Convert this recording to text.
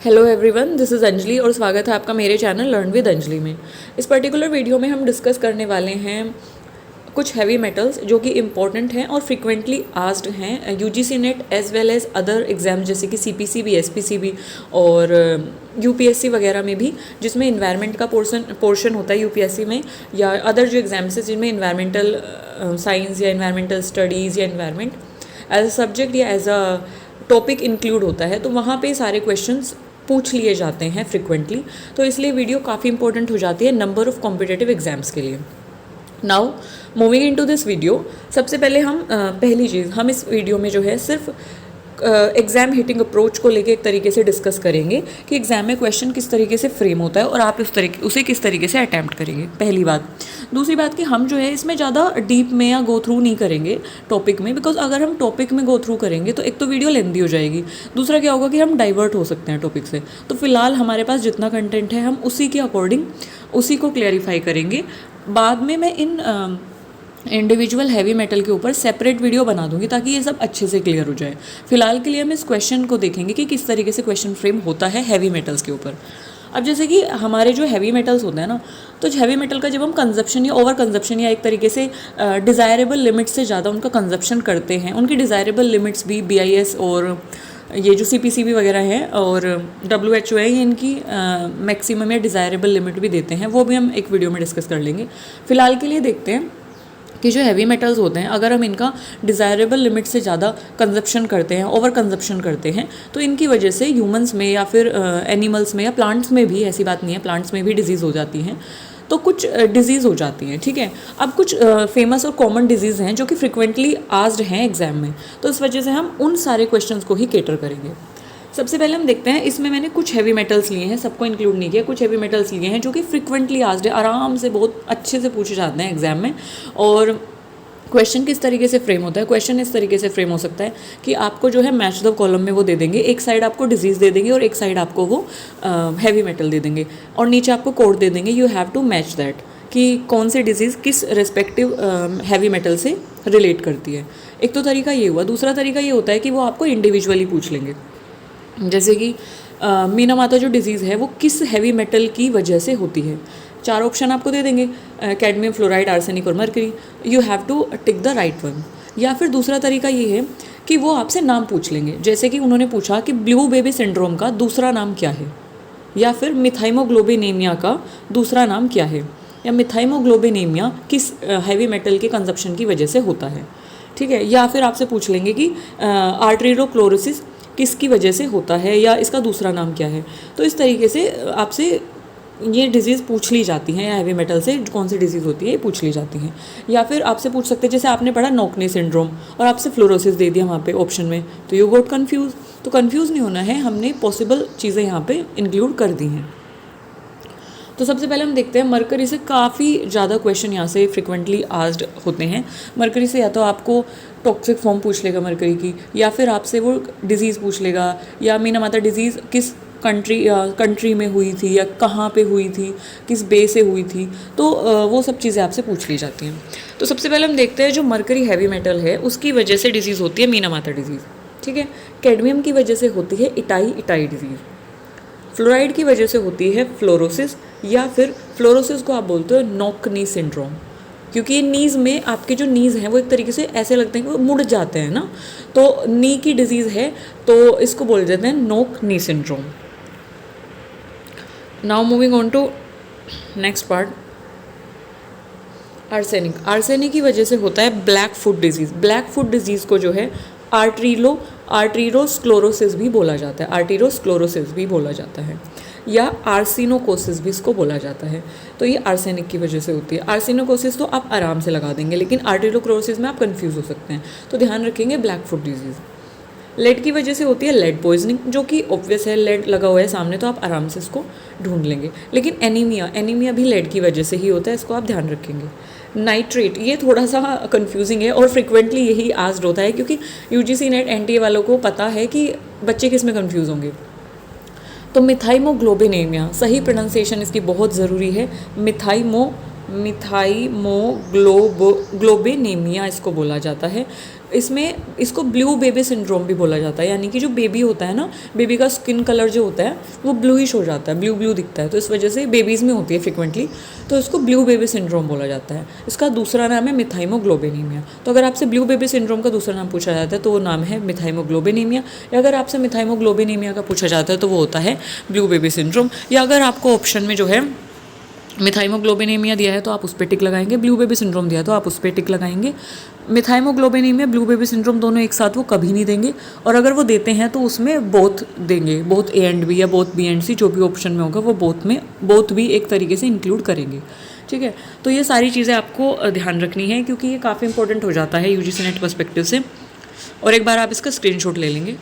Hello everyone, this is Anjali और स्वागत है आपका मेरे चैनल लर्न विद अंजलि में। इस पर्टिकुलर वीडियो में हम डिस्कस करने वाले हैं कुछ हैवी मेटल्स जो कि इम्पॉर्टेंट हैं और फ्रिक्वेंटली आस्क्ड हैं UGC NET as well as other exam जैसे कि सीपीसीबी, एसपीसीबी और यूपीएससी वगैरह में भी, जिसमें इन्वायरमेंट का पोर्शन होता है यूपीएससी में, या अदर जो एग्जाम्स है जिनमें इन्वायरमेंटल साइंस या इन्वायरमेंटल स्टडीज़ या इन्वायरमेंट एज अ सब्जेक्ट या एज अ टॉपिक इंक्लूड होता है, तो वहाँ पे सारे क्वेश्चंस पूछ लिए जाते हैं फ्रिक्वेंटली। तो इसलिए वीडियो काफ़ी इंपॉर्टेंट हो जाती है नंबर ऑफ़ कॉम्पिटिटिव एग्जाम्स के लिए। Now moving into this video, सबसे पहले हम पहली चीज़ हम इस वीडियो में जो है सिर्फ एग्ज़ाम हिटिंग अप्रोच को लेके एक तरीके से डिस्कस करेंगे कि एग्ज़ाम में क्वेश्चन किस तरीके से फ्रेम होता है और आप उसे किस तरीके से अटैम्प्ट करेंगे, पहली बात। दूसरी बात कि हम जो है इसमें ज़्यादा डीप में या गो थ्रू नहीं करेंगे टॉपिक में, बिकॉज अगर हम टॉपिक में गो थ्रू करेंगे तो एक तो वीडियो लेंदी हो जाएगी, दूसरा क्या होगा कि हम डाइवर्ट हो सकते हैं टॉपिक से। तो फिलहाल हमारे पास जितना कंटेंट है हम उसी के अकॉर्डिंग उसी को क्लैरिफाई करेंगे। बाद में मैं इन इंडिविजुअल हैवी मेटल के ऊपर सेपरेट वीडियो बना दूंगी ताकि ये सब अच्छे से क्लियर हो जाए। फिलहाल के लिए हम इस क्वेश्चन को देखेंगे कि किस तरीके से क्वेश्चन फ्रेम होता है हैवी मेटल्स के ऊपर। अब जैसे कि हमारे जो हैवी मेटल्स होते हैं ना, तो हैवी मेटल का जब हम कंजप्शन या ओवर कंजप्शन या एक तरीके से डिज़ायरेबल लिमिट से ज़्यादा उनका कंजप्शन करते हैं, उनकी डिज़ायरेबल लिमिट्स भी BIS और ये जो CPCB वगैरह है और WHO है, ये इनकी मैक्सिमम या डिज़ायरेबल लिमिट भी देते हैं, वो भी हम एक वीडियो में डिस्कस कर लेंगे। फिलहाल के लिए देखते हैं कि जो हैवी मेटल्स होते हैं अगर हम इनका डिज़ायरेबल लिमिट से ज़्यादा कंजप्शन करते हैं, ओवर कंजप्शन करते हैं, तो इनकी वजह से ह्यूमंस में या फिर एनिमल्स में या प्लांट्स में भी, ऐसी बात नहीं है, प्लांट्स में भी डिजीज़ हो जाती हैं, तो कुछ डिजीज़ हो जाती हैं। ठीक है, अब कुछ फेमस और कॉमन डिजीज़ हैं जो कि फ्रिक्वेंटली आस्क्ड हैं एग्जाम में, तो इस वजह से हम उन सारे क्वेश्चंस को ही केटर करेंगे। सबसे पहले हम देखते हैं, इसमें मैंने कुछ हैवी मेटल्स लिए हैं, सबको इंक्लूड नहीं किया, कुछ हैवी मेटल्स लिए हैं जो कि फ्रिक्वेंटली आस्क्ड है, आराम से बहुत अच्छे से पूछे जाते हैं एग्जाम में। और क्वेश्चन किस तरीके से फ्रेम होता है, क्वेश्चन इस तरीके से फ्रेम हो सकता है कि आपको जो है मैच द कॉलम में वो दे देंगे, एक साइड आपको डिजीज़ दे देंगे और एक साइड आपको वो हैवी मेटल दे देंगे और नीचे आपको कोड दे देंगे, you have to match that कि कौन सी डिजीज़ किस रेस्पेक्टिव हैवी मेटल से रिलेट करती है। एक तो तरीका ये हुआ। दूसरा तरीका ये होता है कि वो आपको इंडिविजुअली पूछ लेंगे, जैसे कि मीना माता जो डिजीज़ है वो किस हैवी मेटल की वजह से होती है। 4 ऑप्शन आपको दे देंगे, कैडमियम, फ्लोराइड, आर्सेनिक और mercury, you have to tick the right one. या फिर दूसरा तरीका ये है कि वो आपसे नाम पूछ लेंगे, जैसे कि उन्होंने पूछा कि ब्लू बेबी सिंड्रोम का दूसरा नाम क्या है, या फिर मिथाइमोग्लोबिनेमिया का दूसरा नाम क्या है, या मिथाइमोग्लोबिनेमिया किस हैवी मेटल के कंजप्शन की वजह से होता है। ठीक है, या फिर आपसे पूछ लेंगे कि आर्टेरियोक्लोरोसिस किसकी वजह से होता है या इसका दूसरा नाम क्या है। तो इस तरीके से आपसे ये डिज़ीज़ पूछ ली जाती हैं, या हैवी मेटल से कौन सी डिज़ीज़ होती है ये पूछ ली जाती हैं। या फिर आपसे पूछ सकते हैं, जैसे आपने पढ़ा नोकनी सिंड्रोम और आपसे फ्लोरोसिस दे दिया वहाँ पे ऑप्शन में, तो यू गोट कन्फ्यूज। तो कन्फ्यूज़ नहीं होना है, हमने पॉसिबल चीज़ें यहाँ पे इंक्लूड कर दी हैं। तो सबसे पहले हम देखते हैं मरकरी से काफ़ी ज़्यादा क्वेश्चन यहाँ से फ्रिक्वेंटली आस्क्ड होते हैं। मरकरी से या तो आपको टॉक्सिक फॉर्म पूछ लेगा मरकरी की, या फिर आपसे वो डिज़ीज़ पूछ लेगा, या मीना माता डिज़ीज़ किस कंट्री में हुई थी या कहाँ पे हुई थी, किस बे से हुई थी, तो वो सब चीज़ें आपसे पूछ ली जाती हैं। तो सबसे पहले हम देखते हैं जो मरकरी हैवी मेटल है उसकी वजह से डिज़ीज़ होती है मीना माता डिज़ीज़। ठीक है, कैडमियम की वजह से होती है इटाई डिज़ीज़, फ्लोराइड की वजह से होती है फ्लोरोसिस, या फिर फ्लोरोसिस को आप बोलते हो नॉक नी सिंड्रोम, क्योंकि नीज़ में आपके जो नीज़ हैं वो एक तरीके से ऐसे लगते हैं कि वो मुड़ जाते हैं ना, तो नी की डिजीज़ है तो इसको बोल देते हैं knock knee syndrome. Now moving on to next part, arsenic. Arsenic की वजह से होता है black foot disease. Black foot disease को जो है आर्टेरियोस्क्लेरोसिस भी बोला जाता है, आर्टेरियोस्क्लेरोसिस भी बोला जाता है, या आर्सिनोकोसिस भी इसको बोला जाता है। तो ये आर्सेनिक की वजह से होती है। आर्सिनोकोसिस तो आप आराम से लगा देंगे, लेकिन आर्टेरियोस्क्लेरोसिस में आप कंफ्यूज हो सकते हैं, तो ध्यान रखेंगे ब्लैक फुट डिजीज़। लेड की वजह से होती है लेड पॉइजनिंग, जो कि ऑब्वियस है, लेड लगा हुआ है सामने तो आप आराम से इसको ढूंढ लेंगे। लेकिन एनीमिया भी लेड की वजह से ही होता है, इसको आप ध्यान रखेंगे। नाइट्रेट, ये थोड़ा सा कंफ्यूजिंग है और फ्रिक्वेंटली यही आस्क्ड होता है, क्योंकि यूजीसी नेट NTA वालों को पता है कि बच्चे किस में कंफ्यूज होंगे। तो मिथाइमोग्लोबिनेमिया, सही प्रोनाउंसिएशन इसकी बहुत ज़रूरी है, मिथाइमोग्लोबिनेमिया इसको बोला जाता है। इसमें इसको ब्लू बेबी सिंड्रोम भी बोला जाता है, यानी कि जो बेबी होता है ना, बेबी का स्किन कलर जो होता है वो ब्लूइश हो जाता है, ब्लू ब्लू दिखता है, तो इस वजह से बेबीज़ में होती है फ्रिक्वेंटली, तो इसको ब्लू बेबी सिंड्रोम बोला जाता है। इसका दूसरा नाम है मिथाइमोग्लोबिनीमिया। तो अगर आपसे ब्लू बेबी सिंड्रोम का दूसरा नाम पूछा जाता है तो वो नाम है मिथाइमोग्लोबिनीमिया, या अगर आपसे मिथाइमोग्लोबिनीमिया का पूछा जाता है तो वो होता है ब्लू बेबी सिंड्रोम। या अगर आपको ऑप्शन में जो है मिथाइमोग्लोबिनीमिया दिया है तो आप उस पर टिक लगाएंगे, ब्लू बेबी सिंड्रोम दिया है तो आप उस पर टिक लगाएंगे। मिथाइमोग्लोबिनीमिया, ब्लू बेबी सिंड्रोम दोनों एक साथ वो कभी नहीं देंगे, और अगर वो देते हैं तो उसमें बोथ देंगे, बोथ ए एंड बी या बोथ बी एंड सी, जो भी ऑप्शन में होगा वो बोथ भी एक तरीके से इंक्लूड करेंगे। ठीक है, तो ये सारी चीज़ें आपको ध्यान रखनी है क्योंकि ये काफ़ी इंपॉर्टेंट हो जाता है यूजीसी नेट पर्सपेक्टिव से। और एक बार आप इसका स्क्रीनशॉट ले लेंगे।